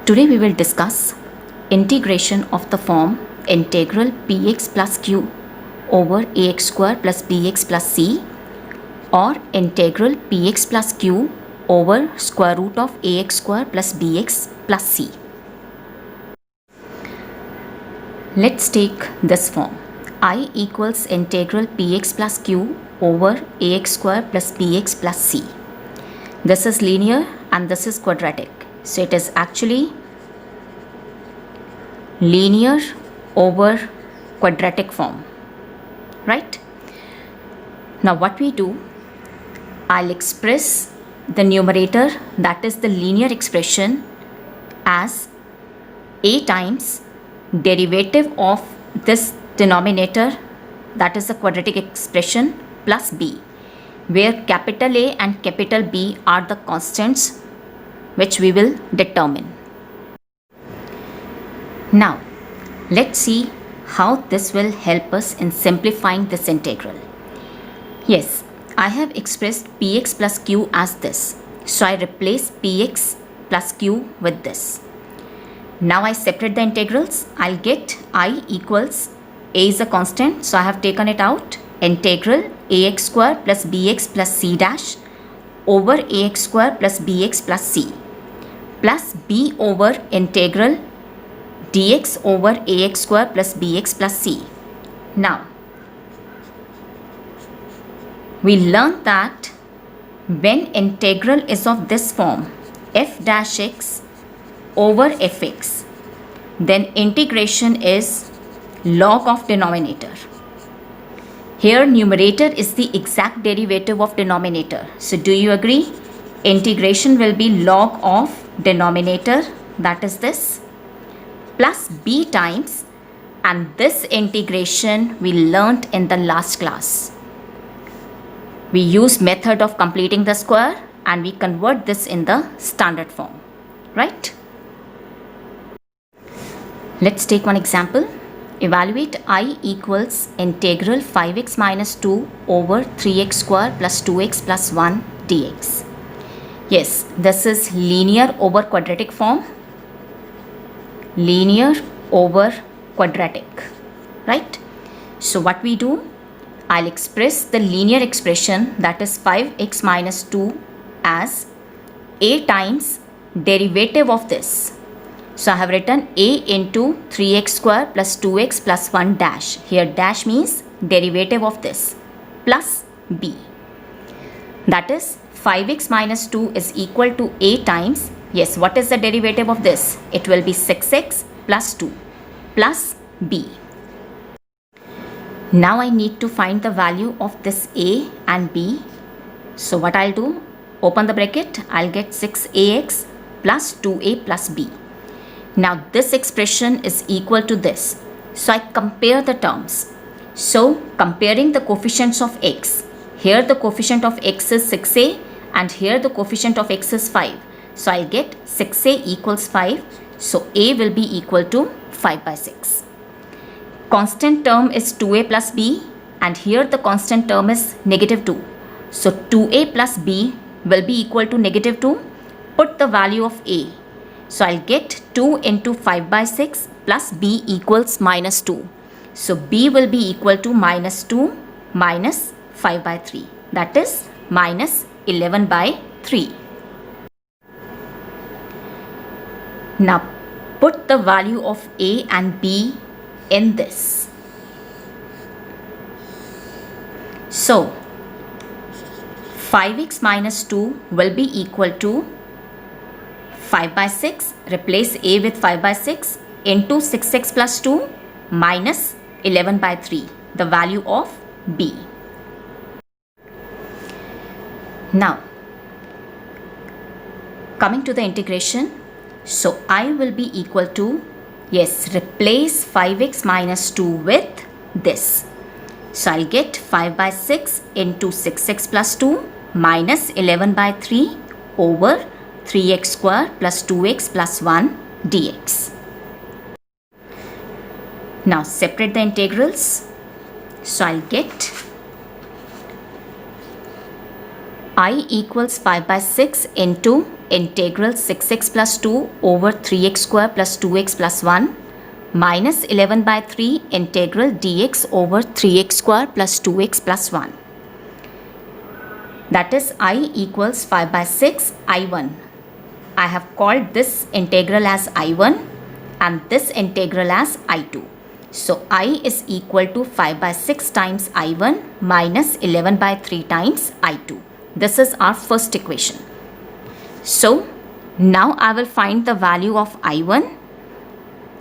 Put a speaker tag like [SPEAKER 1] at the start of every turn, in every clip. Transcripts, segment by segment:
[SPEAKER 1] Today we will discuss integration of the form integral px plus q over ax square plus bx plus c or integral px plus q over square root of ax square plus bx plus c. Let's take this form. I equals integral px plus q over ax square plus bx plus c. This is linear and this is quadratic. So it is actually linear over quadratic form, right? Now what we do, I'll express the numerator, that is the linear expression, as a times derivative of this denominator, that is the quadratic expression, plus b, where capital A and capital B are the constants which we will determine. Now let's see how this will help us in simplifying this integral. Yes, I have expressed px plus q as this, so I replace px plus q with this. Now I separate the integrals. I'll get I equals, a is a constant, so I have taken it out, integral ax square plus bx plus c dash over ax square plus bx plus c, plus b over integral dx over ax square plus bx plus c. Now we learned that when integral is of this form, f dash x over fx, then integration is log of denominator. Here numerator is the exact derivative of denominator. So do you agree? Integration will be log of denominator, that is this, plus b times, and this integration we learnt in the last class. We use method of completing the square and we convert this in the standard form, right? Let's take one example. Evaluate I equals integral 5x minus 2 over 3x square plus 2x plus 1 dx. Yes, this is linear over quadratic form. Linear over quadratic, right? So what we do, I'll express the linear expression, that is 5x minus 2, as a times derivative of this. So I have written a into 3x square plus 2x plus 1 dash. Here dash means derivative of this, plus b. That is 5x minus 2 is equal to a times, yes, what is the derivative of this? It will be 6x plus 2 plus b. Now I need to find the value of this a and b. So what I'll do, open the bracket, I'll get 6ax plus 2a plus b. Now this expression is equal to this. So I compare the terms. So comparing the coefficients of x, here the coefficient of x is 6a and here the coefficient of x is 5. So I'll get 6a equals 5. So a will be equal to 5 by 6. Constant term is 2a plus b and here the constant term is negative 2. So 2a plus b will be equal to negative 2. Put the value of a. So I'll get 2 into 5 by 6 plus b equals minus 2. So b will be equal to minus 2 minus 5 by 3. That is minus 11 by 3. Now put the value of a and b in this. So 5x minus 2 will be equal to 5 by 6, replace a with 5 by 6 into 6x plus 2 minus 11 by 3, the value of b. Now coming to the integration, so I will be equal to, yes, replace 5x minus 2 with this. So I'll get 5 by 6 into 6x plus 2 minus 11 by 3 over 3x square plus 2x plus 1 dx. Now separate the integrals. So I'll get I equals 5 by 6 into integral 6x plus 2 over 3x square plus 2x plus 1 minus 11 by 3 integral dx over 3x square plus 2x plus 1. That is I equals 5 by 6 I1. I have called this integral as I1 and this integral as I2. So I is equal to 5 by 6 times I1 minus 11 by 3 times I2. This is our first equation. So now I will find the value of I1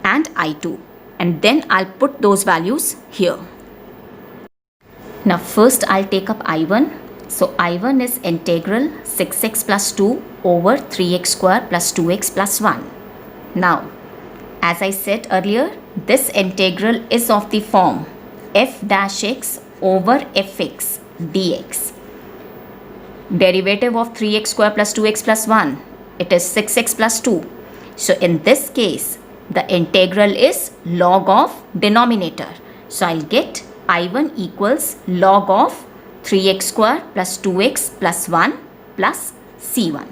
[SPEAKER 1] and I2 and then I'll put those values here. Now first I'll take up I1. So I1 is integral 6x plus 2 over 3x square plus 2x plus 1. Now, as I said earlier, this integral is of the form f dash x over fx dx. Derivative of 3x square plus 2x plus 1, it is 6x plus 2. So in this case, the integral is log of denominator. So I'll get I1 equals log of 3x square plus 2x plus 1 plus c1.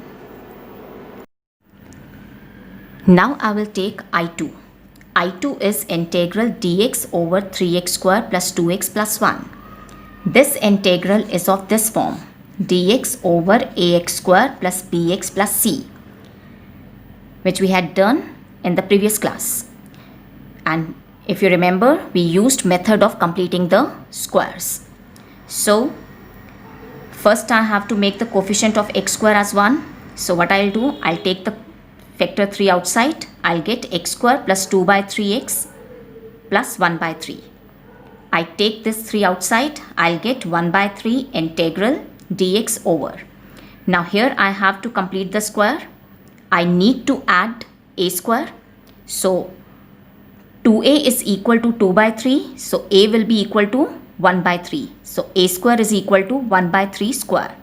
[SPEAKER 1] Now I will take I2. I2 is integral dx over 3x square plus 2x plus 1. This integral is of this form, dx over ax square plus bx plus c, which we had done in the previous class. And if you remember, we used method of completing the squares. So first I have to make the coefficient of x square as 1. So what I'll do, I'll take the factor 3 outside. I'll get x square plus 2 by 3x plus 1 by 3. I take this 3 outside. I'll get 1 by 3 integral dx over. Now here I have to complete the square. I need to add a square. So 2a is equal to 2 by 3. So a will be equal to 1 by 3. So a square is equal to 1 by 3 square.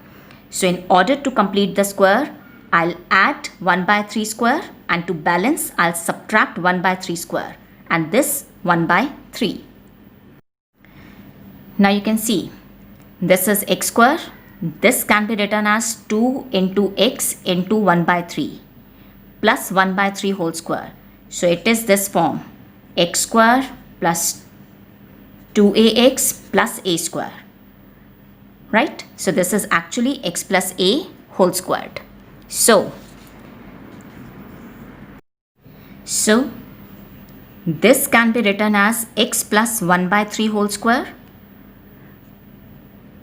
[SPEAKER 1] So in order to complete the square, I'll add 1 by 3 square and to balance, I'll subtract 1 by 3 square and this 1 by 3. Now you can see this is x square. This can be written as 2 into x into 1 by 3 plus 1 by 3 whole square. So it is this form, x square plus 2ax plus a square, right? So this is actually x plus a whole squared. So this can be written as x plus 1 by 3 whole square.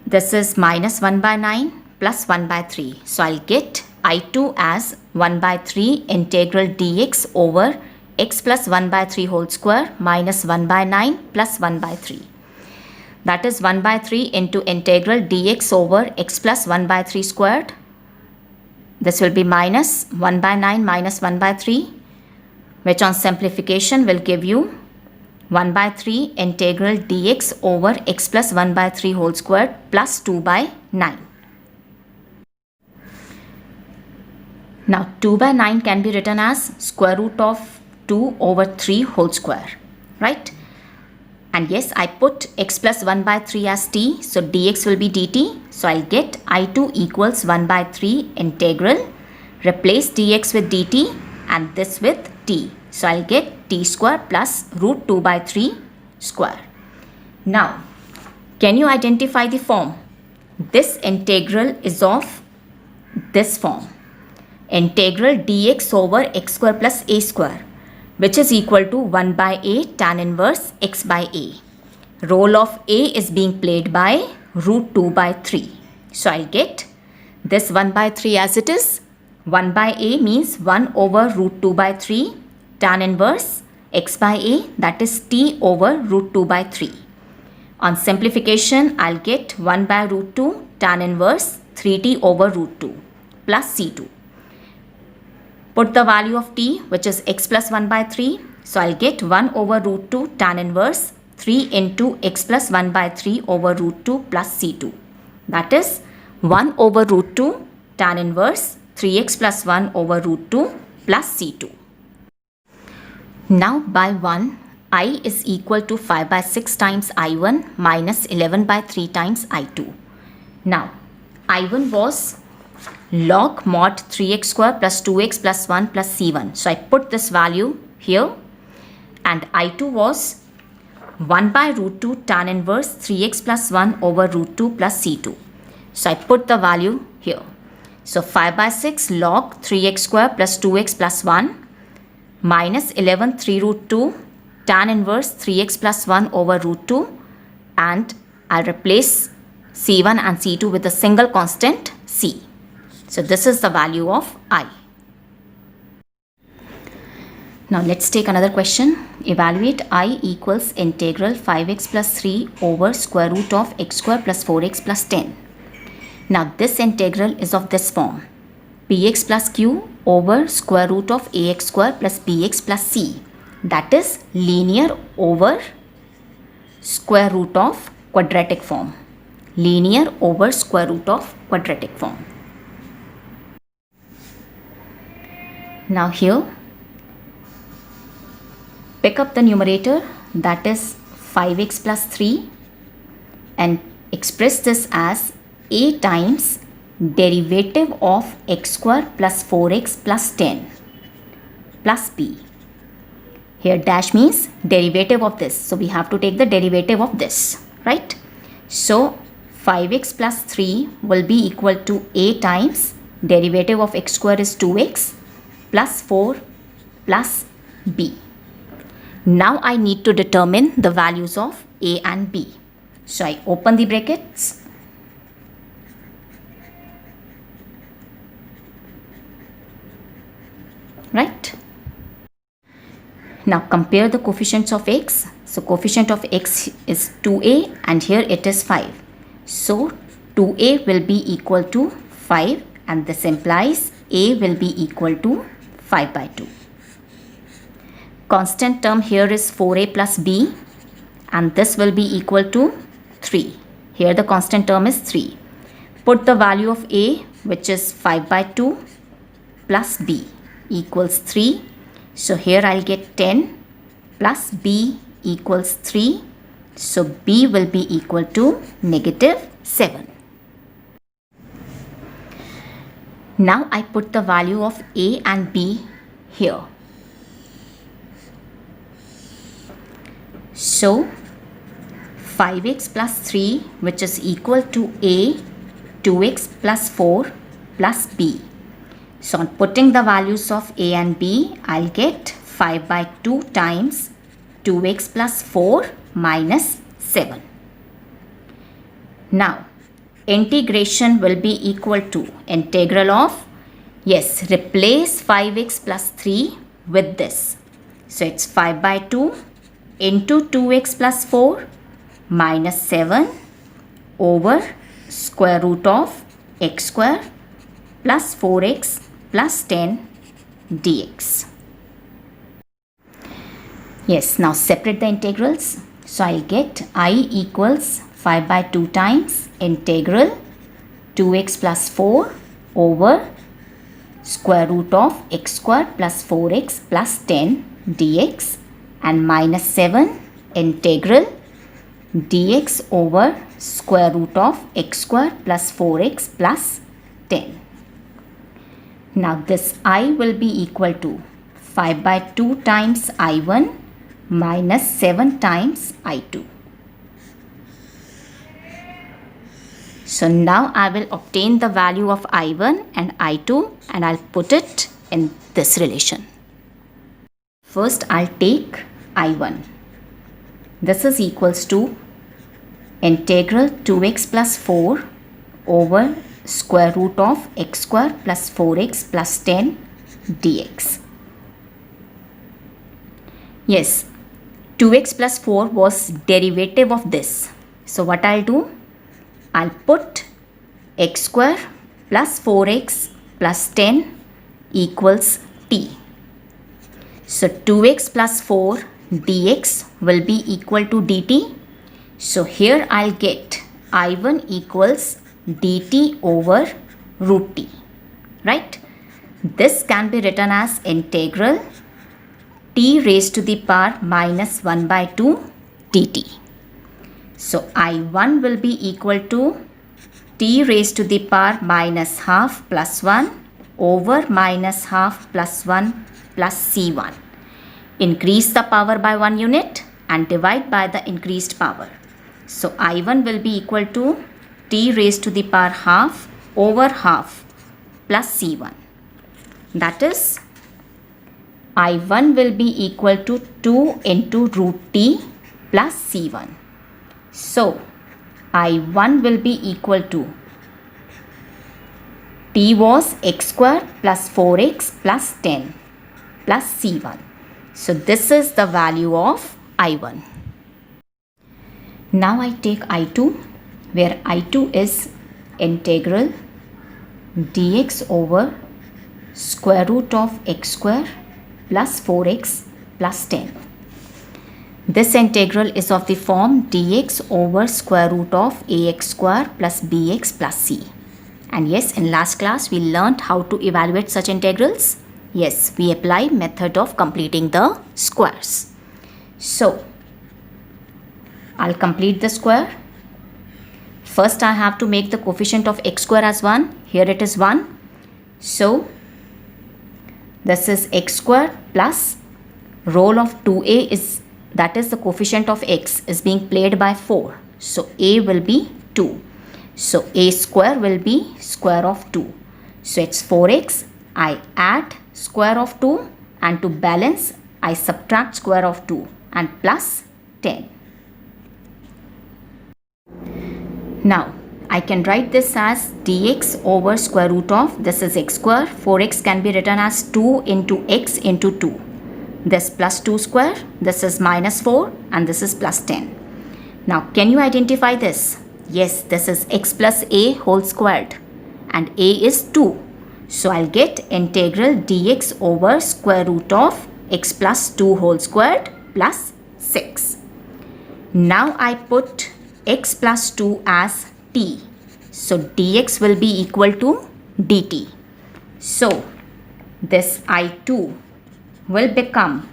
[SPEAKER 1] This is minus 1 by 9 plus 1 by 3. So I'll get I2 as 1 by 3 integral dx over x plus 1 by 3 whole square minus 1 by 9 plus 1 by 3. That is 1 by 3 into integral dx over x plus 1 by 3 squared. This will be minus 1 by 9 minus 1 by 3, which on simplification will give you 1 by 3 integral dx over x plus 1 by 3 whole squared plus 2 by 9. Now 2 by 9 can be written as square root of 2 over 3 whole square, right? And yes, I put x plus 1 by 3 as t, so dx will be dt. So I'll get I2 equals 1 by 3 integral, replace dx with dt and this with t. So I'll get t square plus root 2 by 3 square. Now, can you identify the form? This integral is of this form, integral dx over x square plus a square, which is equal to 1 by a tan inverse x by a. Role of a is being played by root 2 by 3. So I'll get this 1 by 3 as it is. 1 by a means 1 over root 2 by 3 tan inverse x by a, that is t over root 2 by 3. On simplification, I'll get 1 by root 2 tan inverse 3t over root 2 plus c2. Put the value of t, which is x plus 1 by 3. So I'll get 1 over root 2 tan inverse 3 into x plus 1 by 3 over root 2 plus c2. That is 1 over root 2 tan inverse 3x plus 1 over root 2 plus c2. Now by 1, I is equal to 5 by 6 times I1 minus 11 by 3 times I2. Now I1 was log mod 3x square plus 2x plus 1 plus c1. So I put this value here, and I2 was 1 by root 2 tan inverse 3x plus 1 over root 2 plus c2. So I put the value here. So 5 by 6 log 3x square plus 2x plus 1 minus 11 3 root 2 tan inverse 3x plus 1 over root 2, and I'll replace c1 and c2 with a single constant c. So this is the value of I. Now let's take another question. Evaluate I equals integral 5x plus 3 over square root of x square plus 4x plus 10. Now this integral is of this form: px plus q over square root of ax square plus bx plus c. That is linear over square root of quadratic form. Linear over square root of quadratic form. Now here, pick up the numerator, that is 5x plus 3, and express this as a times derivative of x square plus 4x plus 10 plus b. Here dash means derivative of this. So we have to take the derivative of this, right? So 5x plus 3 will be equal to a times derivative of x square is 2x plus 4 plus b. Now I need to determine the values of a and b. So I open the brackets. Right? Now compare the coefficients of x. So coefficient of x is 2a and here it is 5. So 2a will be equal to 5, and this implies a will be equal to 5 by 2. Constant term here is 4a plus b, and this will be equal to 3. Here the constant term is 3. Put the value of a, which is 5 by 2, plus b equals 3. So here I'll get 10 plus b equals 3. So b will be equal to negative 7. Now I put the value of a and b here. So 5x plus 3, which is equal to a, 2x plus 4 plus b. So on putting the values of a and b, I'll get 5 by 2 times 2x plus 4 minus 7. Now integration will be equal to integral of, yes, replace 5x plus 3 with this. So it's 5 by 2 into 2x plus 4 minus 7 over square root of x square plus 4x plus 10 dx. Yes, now separate the integrals. So I'll get I equals 5 by 2 times integral 2x plus 4 over square root of x square plus 4x plus 10 dx, and minus 7 integral dx over square root of x square plus 4x plus 10. Now this I will be equal to 5 by 2 times I1 minus 7 times I2. So now I will obtain the value of I1 and I2, and I'll put it in this relation. First I'll take I1. This is equals to integral 2x plus 4 over square root of x square plus 4x plus 10 dx. Yes, 2x plus 4 was derivative of this. So what I'll do, I'll put x square plus 4x plus 10 equals t. So 2x plus 4 dx will be equal to dt. So here I'll get I1 equals dt over root t, right? This can be written as integral t raised to the power minus 1 by 2 dt. So I1 will be equal to t raised to the power minus half plus 1 over minus half plus 1 plus c1. Increase the power by 1 unit and divide by the increased power. So I1 will be equal to t raised to the power half over half plus c1. That is, I1 will be equal to 2 into root t plus c1. So I1 will be equal to, t was x square plus 4x plus 10 plus c1. So this is the value of I1. Now I take I2, where I2 is integral dx over square root of x square plus 4x plus 10. This integral is of the form dx over square root of ax square plus bx plus c. And yes, in last class we learnt how to evaluate such integrals. Yes, we apply method of completing the squares. So I'll complete the square. First I have to make the coefficient of x square as 1. Here it is 1. So this is x square plus role of 2a is, that is the coefficient of x is being played by 4. So a will be 2. So a square will be square of 2. So it's 4x. I add square of 2 and to balance I subtract square of 2 and plus 10. Now I can write this as dx over square root of, this is x square, 4x can be written as 2 into x into 2. This plus 2 square, this is minus 4 and this is plus 10. Now can you identify this? Yes, this is x plus a whole squared and a is 2. So I'll get integral dx over square root of x plus 2 whole squared plus 6. Now I put x plus 2 as t. So dx will be equal to dt. So this I2 will become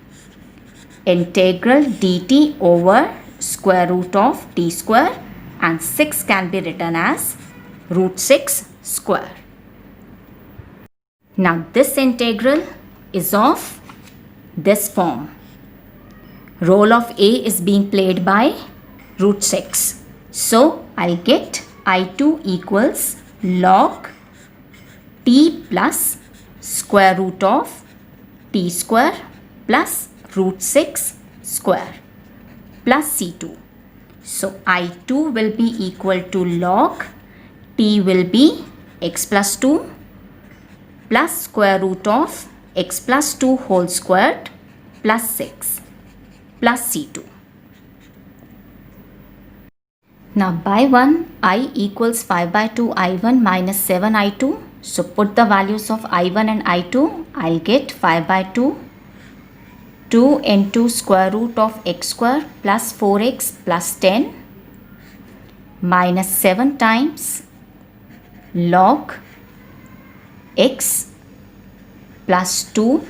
[SPEAKER 1] integral dt over square root of t square and 6 can be written as root 6 square. Now this integral is of this form. Role of a is being played by root 6. So I'll get I2 equals log t plus square root of t square plus root 6 square plus c2. So I2 will be equal to log t will be x plus 2 plus square root of x plus 2 whole squared plus 6 plus c2. Now by 1 I equals 5 by 2 I1 minus 7 I2. So put the values of I1 and I2. I'll get 5 by 2 2 into square root of x square plus 4x plus 10 minus 7 times log x plus 2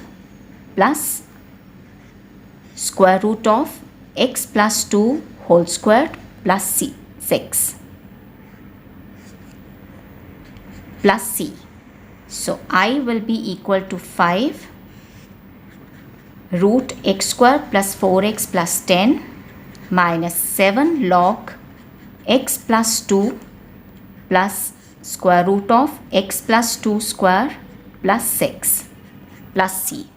[SPEAKER 1] plus square root of x plus 2 whole squared plus 6 plus c. So I will be equal to 5 root x square plus 4x plus 10 minus 7 log x plus 2 plus square root of x plus 2 square plus 6 plus c.